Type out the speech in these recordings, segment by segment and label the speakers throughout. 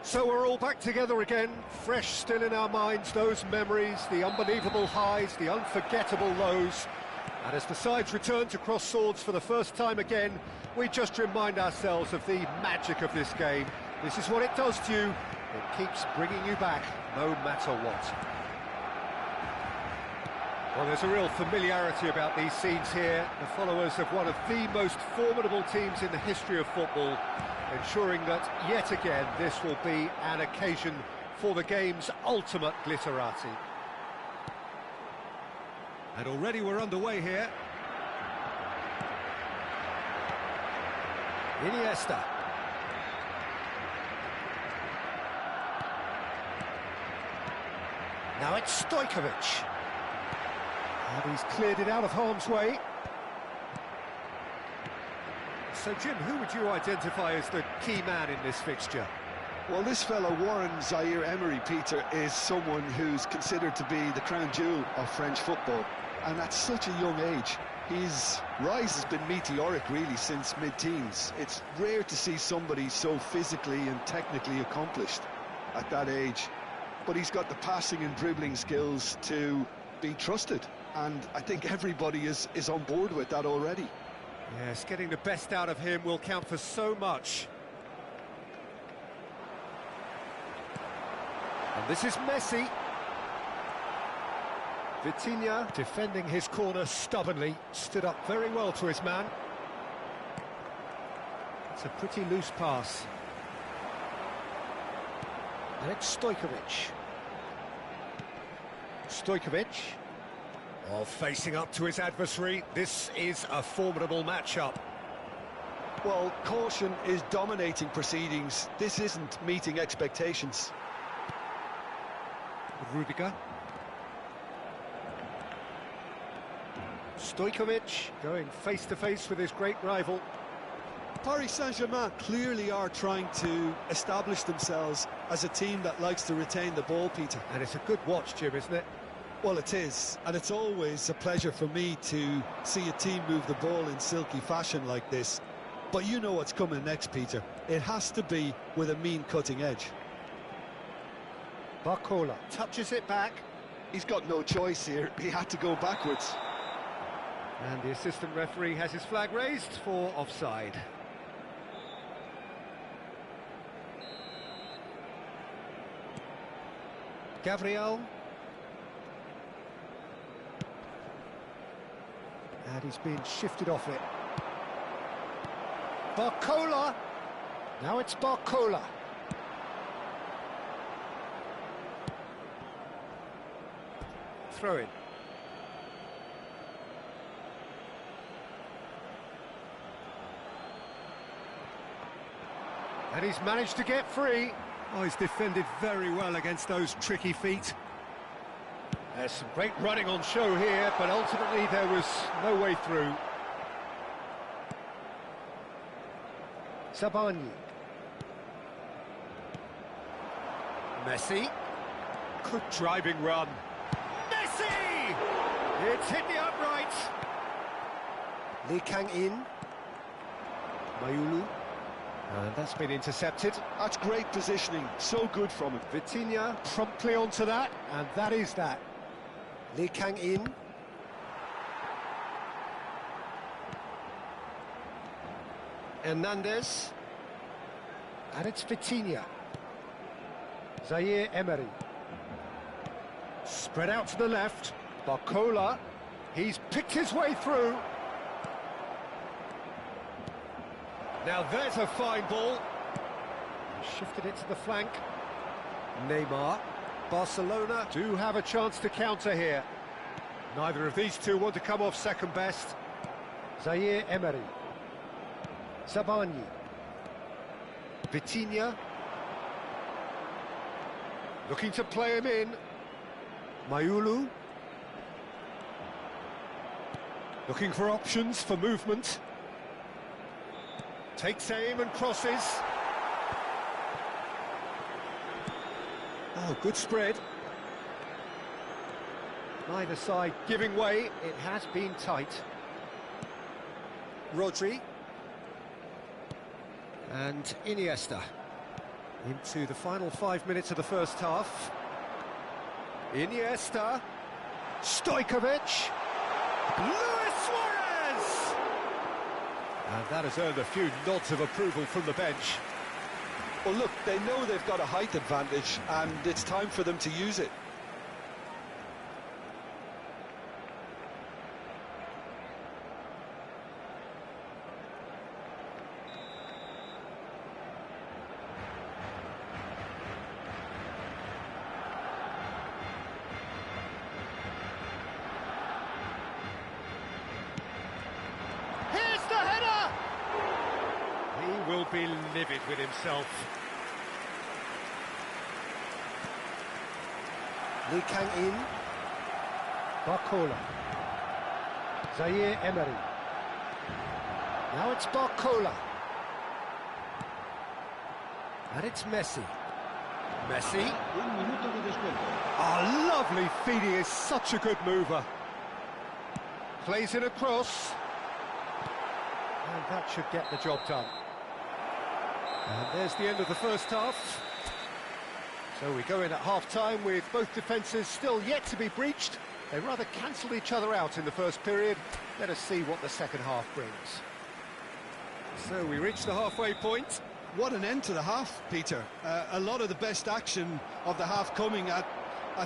Speaker 1: So we're all back together again, fresh still in our minds, those memories, the unbelievable highs, the unforgettable lows. And as the sides return to cross swords for the first time again, we just remind ourselves of the magic of this game. This is what it does to you. It keeps bringing you back, no matter what. Well, there's a real familiarity about these scenes here. The followers of one of the most formidable teams in the history of football, ensuring that, yet again, this will be an occasion for the game's ultimate glitterati. And already we're underway here. Iniesta. Now it's Stojkovic. And he's cleared it out of harm's way. So, Jim, who would you identify as the key man in this fixture?
Speaker 2: Well, this fellow, Warren Zaire-Emery, Peter, is someone who's considered to be the crown jewel of French football. And at such a young age, his rise has been meteoric, really, since mid-teens. It's rare to see somebody so physically and technically accomplished at that age. But he's got the passing and dribbling skills to be trusted. And I think everybody is on board with that already.
Speaker 1: Yes, getting the best out of him will count for so much. And this is Messi. Vitinha defending his corner stubbornly, stood up very well to his man. It's a pretty loose pass. And it's Stojkovic. Stojkovic. Oh, facing up to his adversary. This is a formidable matchup.
Speaker 2: Well, caution is dominating proceedings. This isn't meeting expectations.
Speaker 1: Rudiger. Stojkovic going face-to-face with his great rival.
Speaker 2: Paris Saint-Germain clearly are trying to establish themselves as a team that likes to retain the ball, Peter.
Speaker 1: And it's a good watch, Jim, isn't it?
Speaker 2: Well, it is, and it's always a pleasure for me to see a team move the ball in silky fashion like this. But you know what's coming next, Peter. It has to be with a mean cutting edge.
Speaker 1: Barcola touches it back.
Speaker 2: He's got no choice here. He had to go backwards.
Speaker 1: And the assistant referee has his flag raised for offside. Gabriel. And he's been shifted off it. Barcola. Now it's Barcola. Throw in. And he's managed to get free. Oh, he's defended very well against those tricky feet. There's some great running on show here, but ultimately there was no way through. Sabani. Messi. Good driving run. Messi! It's hit the uprights. Lee Kang-in. Mayulu. And that's been intercepted.
Speaker 2: That's great positioning, so good from him.
Speaker 1: Vitinha promptly onto that, and that is that. Lee Kang-in. Hernandez. And it's Vitinha. Zaire-Emery. Spread out to the left. Barcola. He's picked his way through. Now there's a fine ball. Shifted it to the flank. Neymar. Barcelona do have a chance to counter here. Neither of these two want to come off second best. Zaire-Emery. Sabani. Vitinha. Looking to play him in. Mayulu. Looking for options for movement. Takes aim and crosses. Oh, good spread. Neither side giving way. It has been tight. Rodri. And Iniesta. Into the final 5 minutes of the first half. Iniesta. Stojkovic. Luis Suarez! And that has earned a few nods of approval from the bench.
Speaker 2: Well, look, they know they've got a height advantage, and it's time for them to use it.
Speaker 1: Will be livid with himself.
Speaker 3: Lee Kang-in. Barcola. Zaire Emery. Now it's Barcola. And it's Messi.
Speaker 1: Messi. Oh, lovely feed. He is such a good mover. Plays it across. And that should get the job done. And there's the end of the first half. So we go in at half-time with both defences still yet to be breached. They rather cancelled each other out in the first period. Let us see what the second half brings. So we reach the halfway point.
Speaker 2: What an end to the half, Peter. A lot of the best action of the half coming at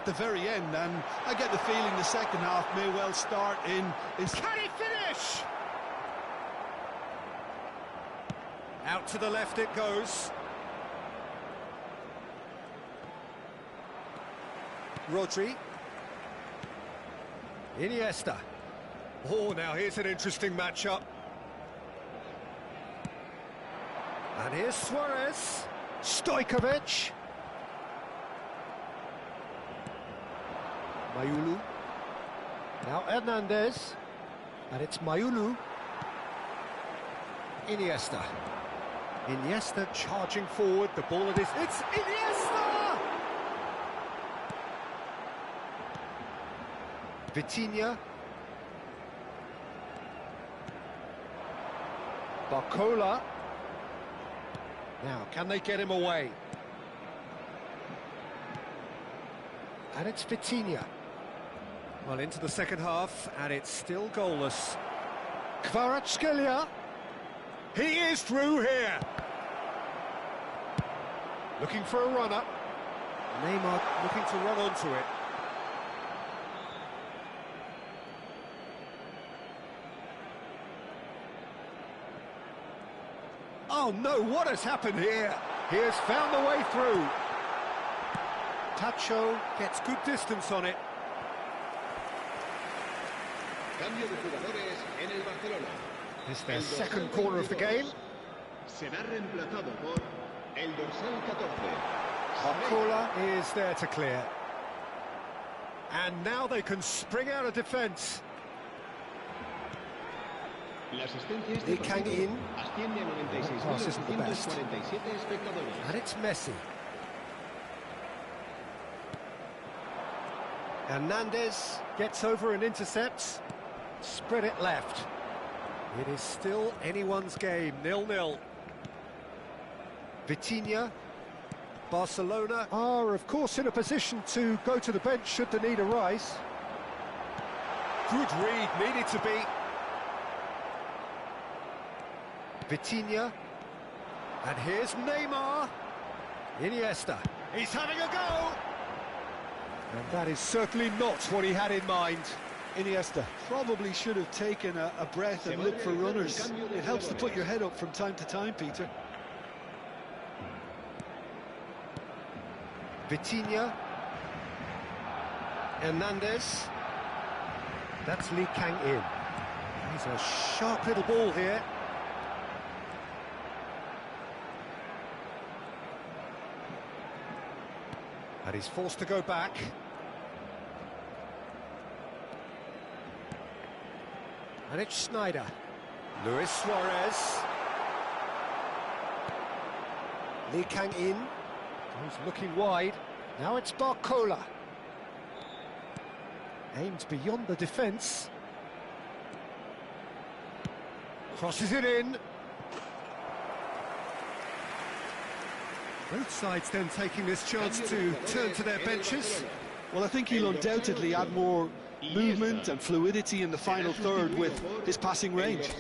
Speaker 2: the very end, and I get the feeling the second half may well start in...
Speaker 1: Can he finish? Out to the left it goes. Rodri. Iniesta. Oh, now here's an interesting matchup. And here's Suarez. Stojkovic.
Speaker 3: Mayulu. Now Hernandez. And it's Mayulu.
Speaker 1: Iniesta. Iniesta charging forward, the ball it is. It's Iniesta! Vitinha. Barcola. Now, can they get him away? And it's Vitinha. Well, into the second half, and it's still goalless. Kvaratskhelia. He is through here. Looking for a run-up. Neymar looking to run onto it. Oh no, what has happened here? He has found a way through. Tacho gets good distance on it.
Speaker 4: Cambio de jugadores en el Barcelona.
Speaker 1: It's their second corner of the game.
Speaker 4: Será reemplazado por el dorsal 14.
Speaker 1: Barcola is there to clear. And now they can spring out of defence.
Speaker 3: Lee Kang-in. Pass isn't the best. And it's Messi.
Speaker 1: Hernandez gets over and intercepts. Spread it left. It is still anyone's game, 0-0. Vitinha. Barcelona are, of course, in a position to go to the bench should the need arise. Good read, needed to be. Vitinha. And here's Neymar. Iniesta. He's having a go. And that is certainly not what he had in mind.
Speaker 2: Iniesta probably should have taken a breath and looked for runners. It helps to put your head up from time to time, Peter.
Speaker 1: Vitinha. Hernandez. That's Lee Kang-in. He's a sharp little ball here. And he's forced to go back. And it's Schneider. Luis Suarez.
Speaker 3: Lee Kang-in.
Speaker 1: He's looking wide. Now it's Barcola. Aimed beyond the defence. Crosses it in. Both sides then taking this chance to turn to their benches.
Speaker 2: Well, I think he'll undoubtedly add more movement and fluidity in the final third with his passing range.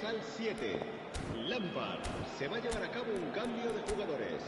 Speaker 4: Lampard se va a llevar a cabo un cambio de jugadores.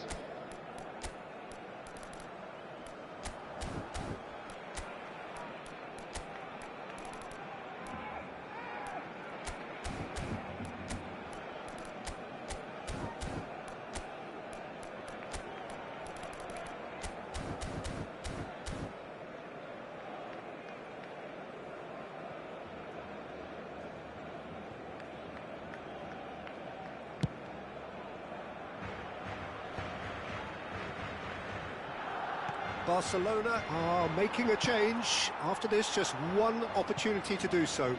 Speaker 1: Barcelona are making a change. After this, just one opportunity to do so.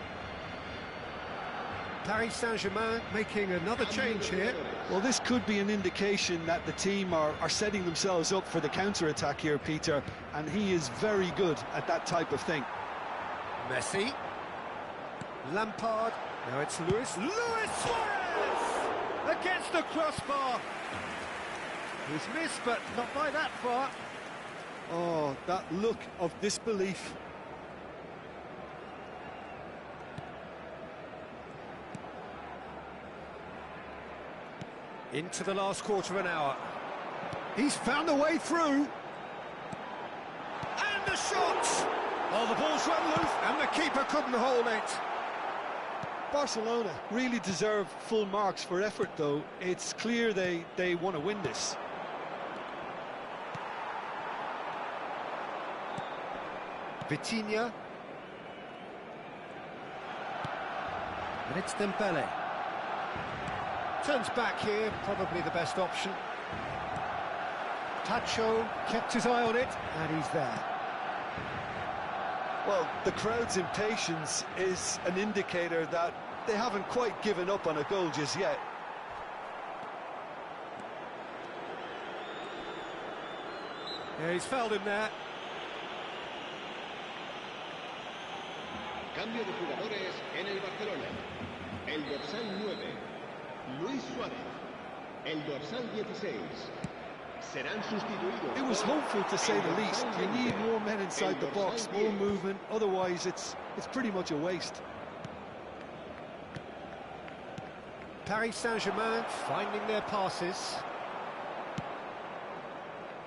Speaker 1: Paris Saint-Germain making another change here.
Speaker 2: Well, this could be an indication that the team are setting themselves up for the counter-attack here, Peter, and he is very good at that type of thing.
Speaker 1: Messi. Lampard. Now it's Luis Suarez! Against the crossbar. He's missed, but not by that far.
Speaker 2: Oh, that look of disbelief.
Speaker 1: Into the last quarter of an hour. He's found a way through. And the shot! Oh, the ball's run loose, and the keeper couldn't hold it.
Speaker 2: Barcelona really deserve full marks for effort, though. It's clear they want to win this.
Speaker 1: Vitinha. And it's Dembele. Turns back here, probably the best option. Tacho kept his eye on it, and he's there.
Speaker 2: Well, the crowd's impatience is an indicator that they haven't quite given up on a goal just yet.
Speaker 1: Yeah, he's fouled him there.
Speaker 4: Cambio de jugadores en el Barcelona. El dorsal 9, Luis Suárez. El dorsal 16. Serán sustituidos.
Speaker 2: It was hopeful, to say the least. You need more men inside the box, more movement, otherwise it's pretty much a waste.
Speaker 1: Paris Saint-Germain finding their passes.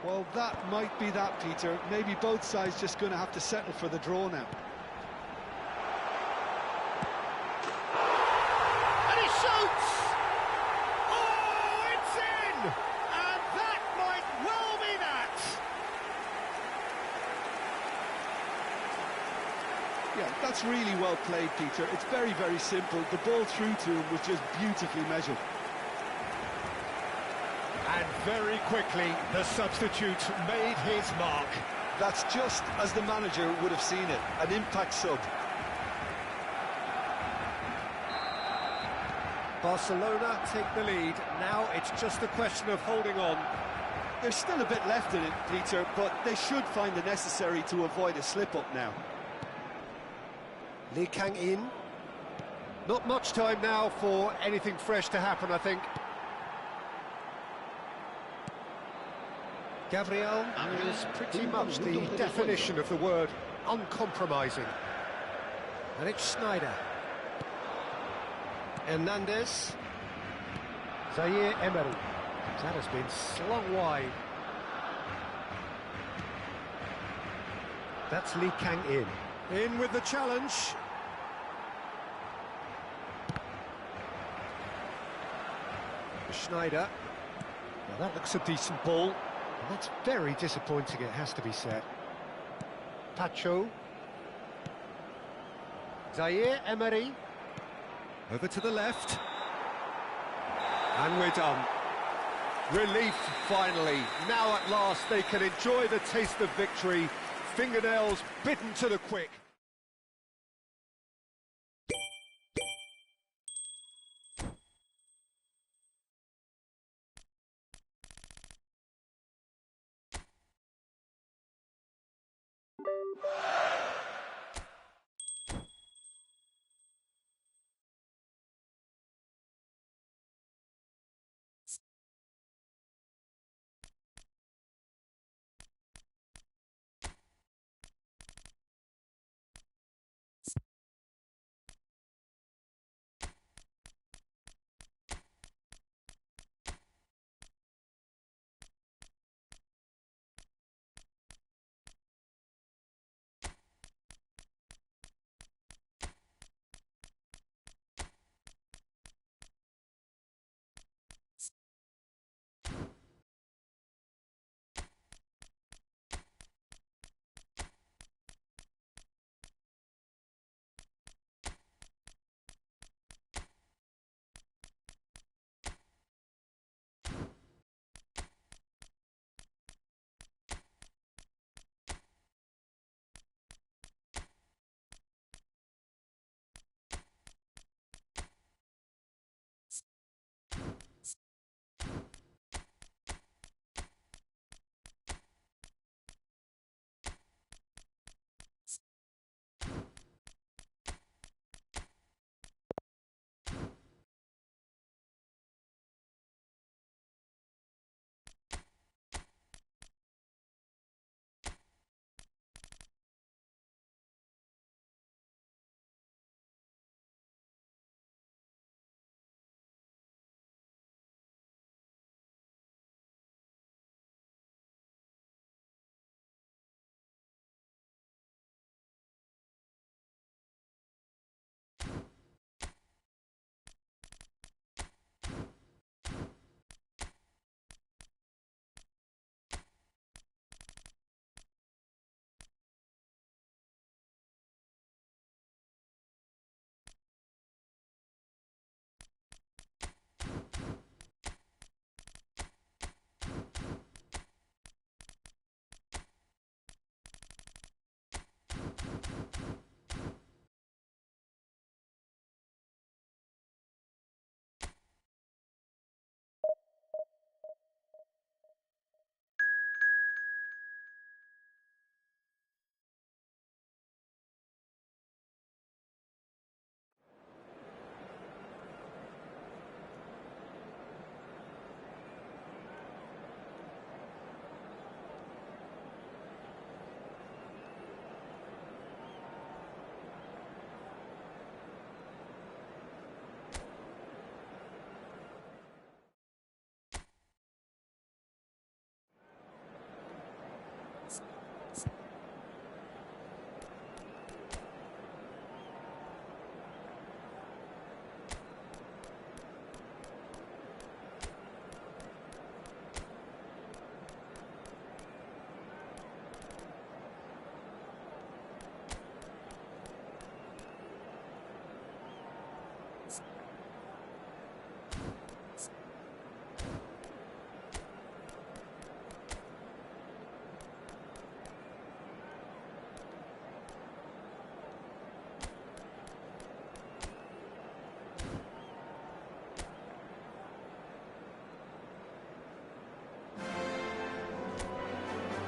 Speaker 2: Well, that might be that, Peter. Maybe both sides just going to have to settle for the draw now.
Speaker 1: And he shoots! Oh, it's in! And that might well be that!
Speaker 2: Yeah, that's really well played, Peter. It's very, very simple. The ball through to him was just beautifully measured.
Speaker 1: And very quickly, the substitute made his mark.
Speaker 2: That's just as the manager would have seen it, an impact sub.
Speaker 1: Barcelona take the lead. Now it's just a question of holding on.
Speaker 2: There's still a bit left in it, Peter, but they should find the necessary to avoid a slip-up now.
Speaker 3: Lee Kang-in.
Speaker 1: Not much time now for anything fresh to happen, I think. Gabriel is pretty much the definition of the word uncompromising. And it's Schneider. Hernandez. Zaire Emery. That has been slung wide. That's Lee Kang-in. In with the challenge. Schneider. Now that looks a decent ball. And that's very disappointing, it has to be said. Tacho. Zaire Emery. Over to the left. And we're done. Relief, finally. Now at last they can enjoy the taste of victory. Fingernails bitten to the quick.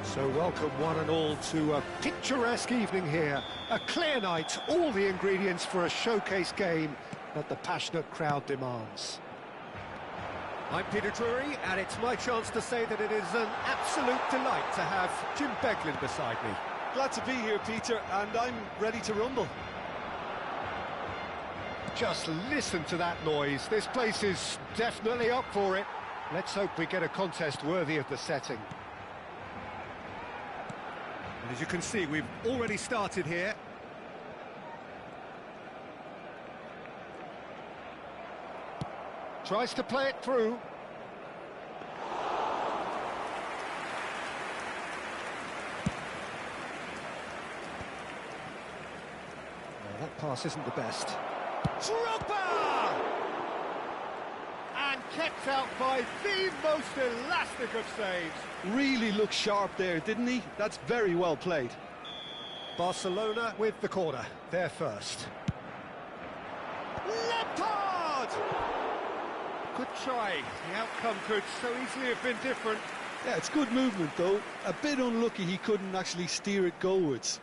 Speaker 1: So welcome one and all to a picturesque evening here. A clear night, all the ingredients for a showcase game that the passionate crowd demands. I'm Peter Drury, and it's my chance to say that it is an absolute delight to have Jim Beglin beside me.
Speaker 2: Glad to be here, Peter, and I'm ready to rumble.
Speaker 1: Just listen to that noise. This place is definitely up for it. Let's hope we get a contest worthy of the setting. And as you can see, we've already started here. Tries to play it through. Well, that pass isn't the best. Drogba! And kept out by the most elastic of saves.
Speaker 2: Really looked sharp there, didn't he? That's very well played.
Speaker 1: Barcelona with the corner, they're first. Lampard! Good try. The outcome could so easily have been different.
Speaker 2: Yeah, it's good movement, though. A bit unlucky he couldn't actually steer it goalwards.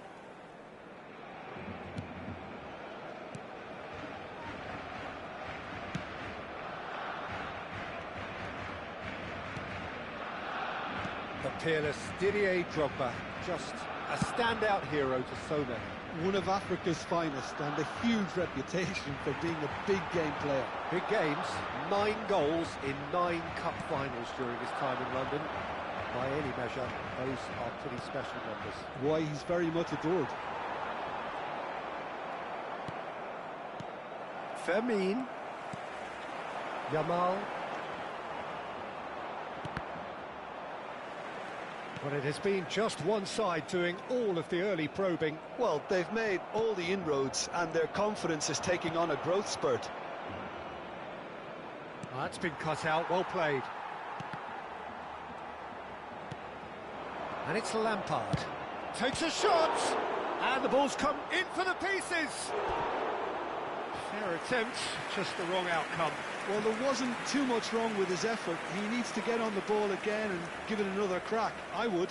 Speaker 1: The peerless Didier Drogba, just a standout hero to so many.
Speaker 2: One of Africa's finest and a huge reputation for being a big game player.
Speaker 1: Big games, 9 goals in 9 cup finals during his time in London. By any measure, those are pretty special numbers.
Speaker 2: Why, he's very much adored.
Speaker 1: Fermin. Yamal. But it has been just one side doing all of the early probing.
Speaker 2: Well, they've made all the inroads and their confidence is taking on a growth spurt.
Speaker 1: That's been cut out, well played. And it's Lampard. Takes a shot! And the ball's come in for the pieces! Fair attempt, just the wrong outcome.
Speaker 2: Well, there wasn't too much wrong with his effort. He needs to get on the ball again and give it another crack. I would.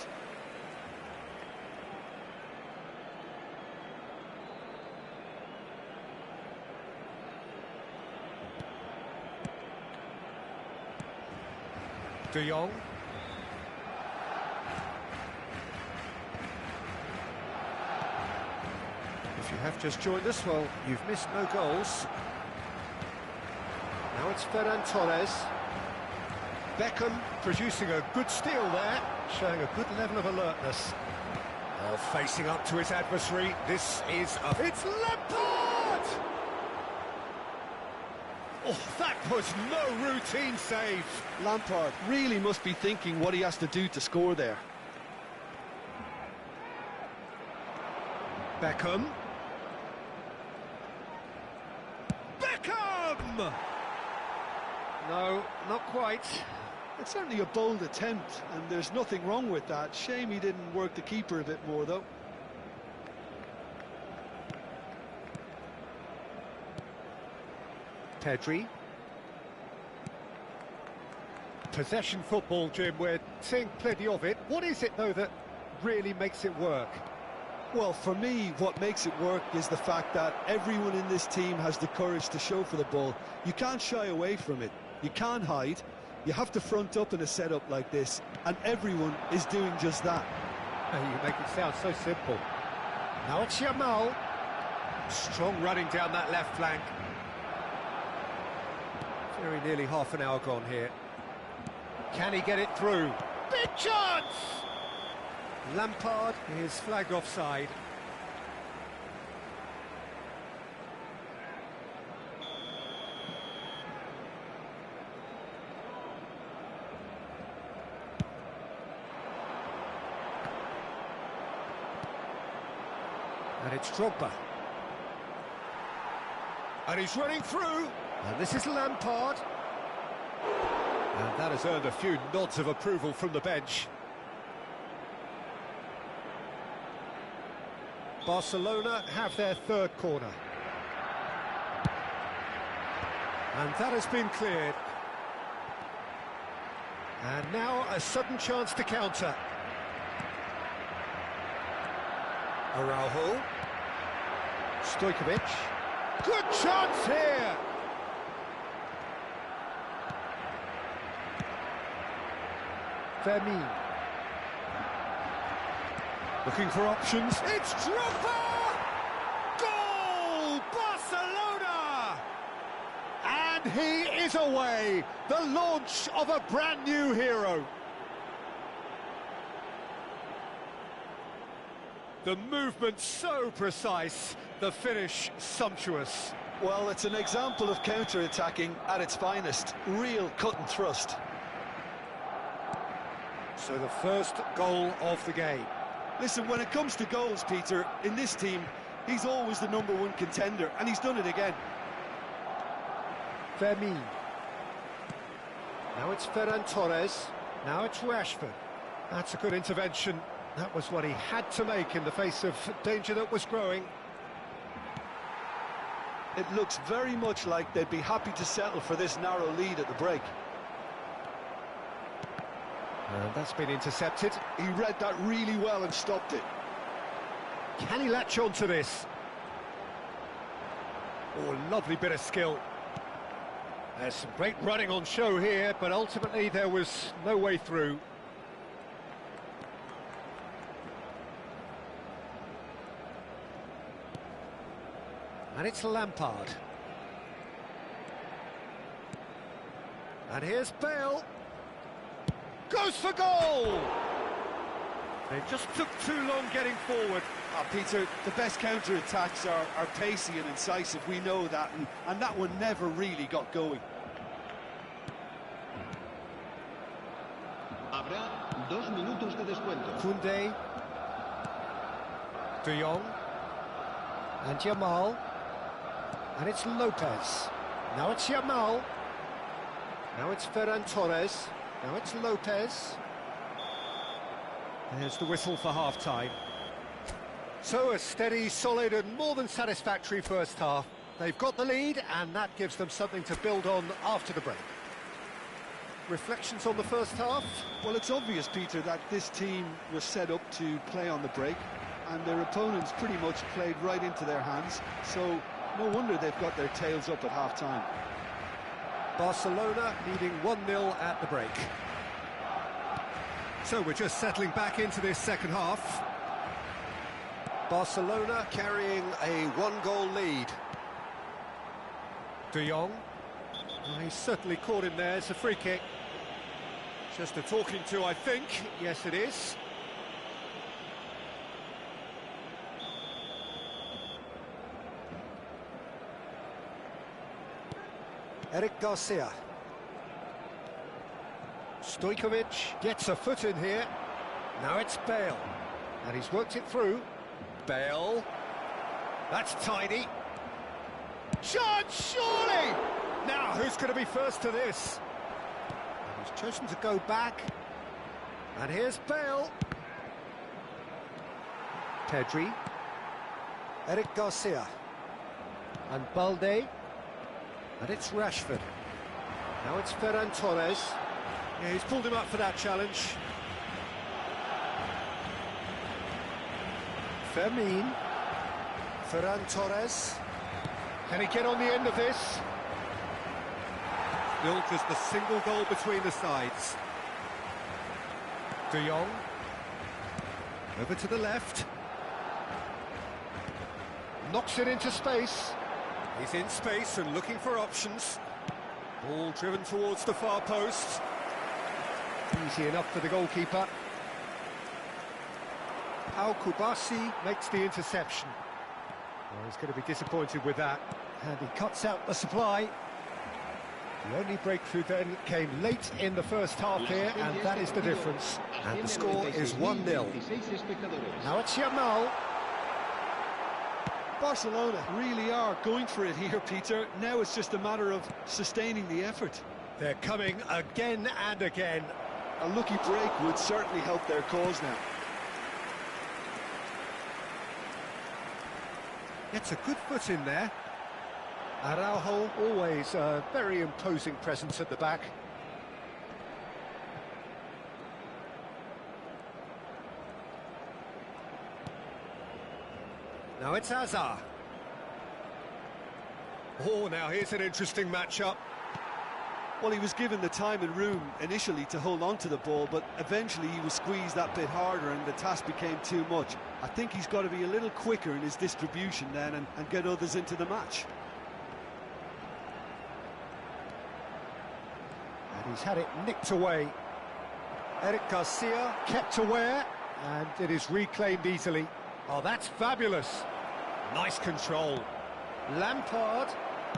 Speaker 1: De Jong. If you have just joined us, well, you've missed no goals. Now it's Ferran Torres. Beckham producing a good steal there, showing a good level of alertness. Facing up to his adversary, this is it's Lampard! Oh, that was no routine save.
Speaker 2: Lampard really must be thinking what he has to do to score there.
Speaker 1: Beckham. Beckham! No, not quite.
Speaker 2: It's certainly a bold attempt, and there's nothing wrong with that. Shame he didn't work the keeper a bit more, though.
Speaker 1: Pedri. Possession football, Jim, we're seeing plenty of it. What is it, though, that really makes it work?
Speaker 2: Well, for me, what makes it work is the fact that everyone in this team has the courage to show for the ball. You can't shy away from it. You can't hide. You have to front up in a setup like this, and everyone is doing just that.
Speaker 1: You make it sound so simple. Now it's Yamal. Strong running down that left flank. Very nearly half an hour gone here. Can he get it through? Big chance! Lampard is flagged offside. And it's Drogba. And he's running through. And this is Lampard. And that has earned a few nods of approval from the bench. Barcelona have their third corner. And that has been cleared. And now a sudden chance to counter. Araujo. Stojkovic. Good chance here! Fermin. Looking for options. It's Drogba! Goal! Barcelona! And he is away. The launch of a brand new hero. The movement so precise, the finish sumptuous.
Speaker 2: Well, it's an example of counter-attacking at its finest. Real cut and thrust.
Speaker 1: So the first goal of the game.
Speaker 2: Listen, when it comes to goals, Peter, in this team, he's always the #1 contender, and he's done it again.
Speaker 1: Fermin. Now it's Ferran Torres. Now it's Rashford. That's a good intervention. That was what he had to make in the face of danger that was growing.
Speaker 2: It looks very much like they'd be happy to settle for this narrow lead at the break.
Speaker 1: And that's been intercepted.
Speaker 2: He read that really well and stopped it.
Speaker 1: Can he latch on to this? Oh, lovely bit of skill. There's some great running on show here, but ultimately there was no way through. And it's Lampard. And here's Bale. Goes for goal! They just took too long getting forward.
Speaker 2: Peter, the best counter-attacks are pacey and incisive, we know that, and that one never really got going.
Speaker 4: Habrá 2 minutos de descuento.
Speaker 1: Koundé. De Jong. And Yamal. And it's Lopez. Now it's Yamal. Now it's Ferran Torres. Now it's Lopez. There's the whistle for half-time. So a steady, solid and more than satisfactory first half. They've got the lead and that gives them something to build on after the break. Reflections on the first half?
Speaker 2: Well, it's obvious, Peter, that this team was set up to play on the break and their opponents pretty much played right into their hands, so no wonder they've got their tails up at half-time.
Speaker 1: Barcelona leading 1-0 at the break. So we're just settling back into this second half. Barcelona carrying a 1-goal lead. De Jong. Well, he's certainly caught him there. It's a free kick. Just a talking to, I think. Yes, it is. Eric Garcia. Stojkovic gets a foot in here. Now it's Bale. And he's worked it through. Bale. That's tidy. Chance, surely! Now, who's going to be first to this? And he's chosen to go back. And here's Bale. Pedri. Eric Garcia. And Balde. And it's Rashford. Now it's Ferran Torres. Yeah, he's pulled him up for that challenge. Fermin. Ferran Torres. Can he get on the end of this? Still just a single goal between the sides. De Jong. Over to the left. Knocks it into space. He's in space and looking for options. Ball driven towards the far post. Easy enough for the goalkeeper. Pau Kubasi makes the interception. Well, he's going to be disappointed with that. And he cuts out the supply. The only breakthrough then came late in the first half here, and that is the difference. And the score is 1-0. Now it's Yamal.
Speaker 2: Barcelona really are going for it here, Peter. Now it's just a matter of sustaining the effort.
Speaker 1: They're coming again and again.
Speaker 2: A lucky break would certainly help their cause now.
Speaker 1: Gets a good foot in there. Araujo, always a very imposing presence at the back. Now it's Hazard. Oh, now here's an interesting matchup.
Speaker 2: Well, he was given the time and room initially to hold on to the ball, but eventually he was squeezed that bit harder and the task became too much. I think he's got to be a little quicker in his distribution then and get others into the match.
Speaker 1: And he's had it nicked away. Eric Garcia kept aware, and it is reclaimed easily. Oh, that's fabulous. Nice control. Lampard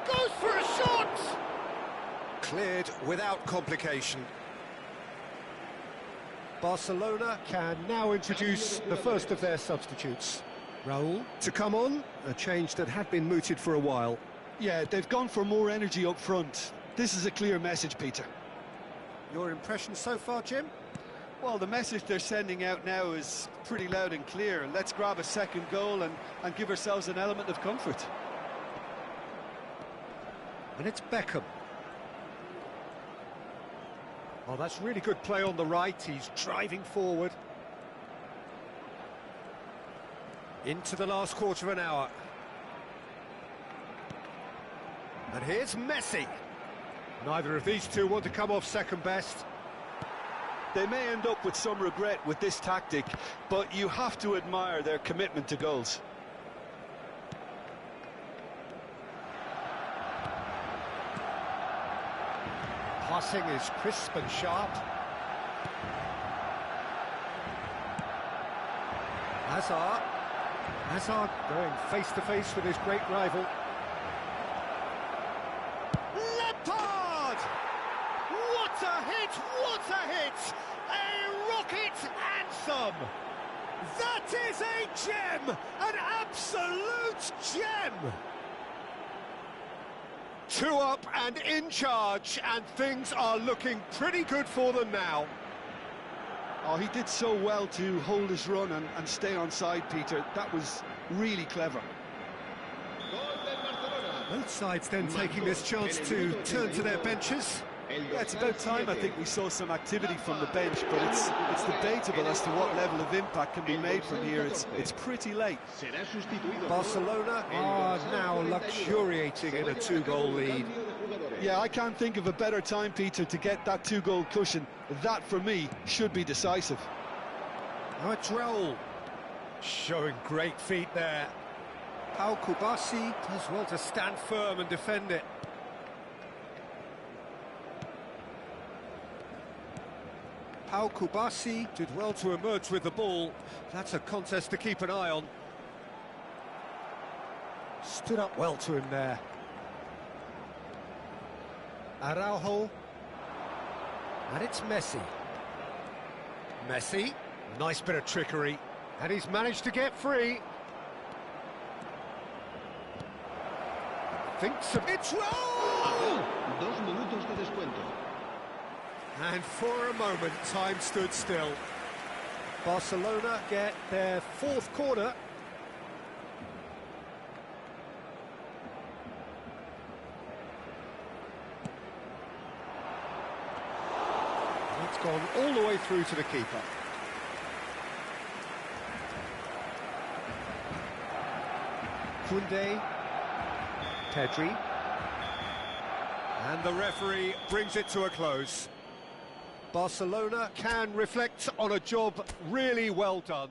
Speaker 1: goes for a shot! Cleared without complication. Barcelona can now introduce the first of their substitutes. Raul to come on, a change that had been mooted for a while.
Speaker 2: Yeah, they've gone for more energy up front. This is a clear message, Peter.
Speaker 1: Your impression so far, Jim?
Speaker 2: Well, the message they're sending out now is pretty loud and clear. Let's grab a second goal and give ourselves an element of comfort.
Speaker 1: And it's Beckham. Oh, that's really good play on the right. He's driving forward. Into the last quarter of an hour. And here's Messi. Neither of these two want to come off second best.
Speaker 2: They may end up with some regret with this tactic, but you have to admire their commitment to goals.
Speaker 1: Passing is crisp and sharp. Hazard going face-to-face with his great rival. Lampard! What a hit! What a hit! A rocket anthem! That is a gem! An absolute gem! 2 up and in charge, and things are looking pretty good for them now.
Speaker 2: Oh, he did so well to hold his run and stay on side, Peter. That was really clever.
Speaker 1: Both sides then taking this chance to turn to their benches.
Speaker 2: Yeah, it's about time I think we saw some activity from the bench, but it's debatable as to what level of impact can be made from here. It's pretty late.
Speaker 1: Barcelona are now luxuriating in a 2-goal lead.
Speaker 2: Yeah, I can't think of a better time, Peter, to get that 2-goal cushion. That, for me, should be decisive.
Speaker 1: Now it's Raul. Showing great feet there. Pau Kubasi does well to stand firm and defend it. Pau Kubasi did well to emerge with the ball. That's a contest to keep an eye on. Stood up well to him there. Araujo. And it's Messi. Messi. Nice bit of trickery. And he's managed to get free. Thinks of it's Raul!
Speaker 4: 2 minutos de descuento.
Speaker 1: And for a moment, time stood still. Barcelona get their 4th corner. gone all the way through to the keeper. Koundé, Pedri, and the referee brings it to a close. Barcelona can reflect on a job really well done.